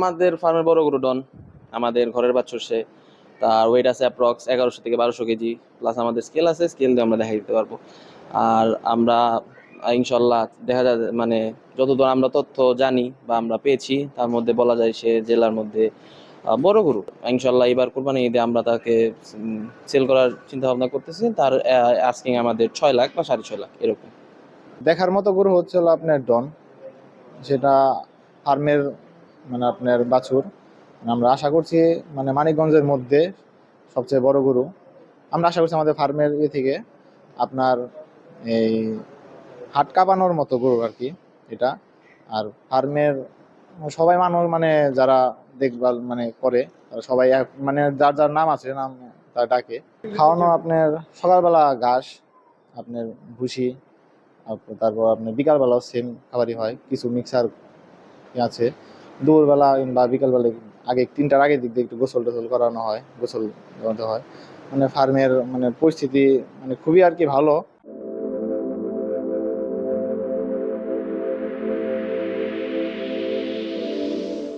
আমাদের ফার্মের বড় গরু ডন, আমাদের ঘরের বাছুর সে। তার ওয়েট আছে অ্যাপ্রক্স 1100 থেকে 1200 কেজি, প্লাস আমাদের স্কেল আছে, স্কেল দিয়ে আমরা দেখাই দিতে পারবো। আর আমরা ইনশাল্লাহ দেখা যায় মানে যতদূর আমরা তথ্য জানি বা আমরা পেয়েছি তার মধ্যে বলা যায় সে জেলার মধ্যে বড় গরু। ইনশাল্লাহ এবার কোরবানি ঈদে আমরা তাকে সেল করার চিন্তা ভাবনা করতেছি। তার আস্কিং আমাদের 6 লাখ বা 6.5 লাখ এরকম। দেখার মতো গরু হচ্ছে হলো আপনার ডন, সেটা ফার্মের মানে আপনার বাছুর। আমরা আশা করছি মানে মানিকগঞ্জের মধ্যে সবচেয়ে বড় গরু। আমরা আশা করছি আমাদের ফার্মের থেকে আপনার এই হাট কাঁপানোর মতো গরু আর কি এটা। আর ফার্মের সবাই মানুষ মানে যারা দেখভাল মানে করে তারা সবাই মানে যার যার নাম আছে নাম তার ডাকে। খাওয়ানো আপনার সকালবেলা ঘাস, আপনার ভুসি, তারপর আপনার বিকালবেলাও সেম খাবারই হয়, কিছু মিক্সার আছে। দুপুরবেলা বা বিকালবেলা আগে 3টার আগের দিক দিয়ে একটু গোসল টোসল করানো হয়, গোসল করাতে হয়। মানে ফার্মের মানে পরিস্থিতি মানে খুবই আর কি ভালো।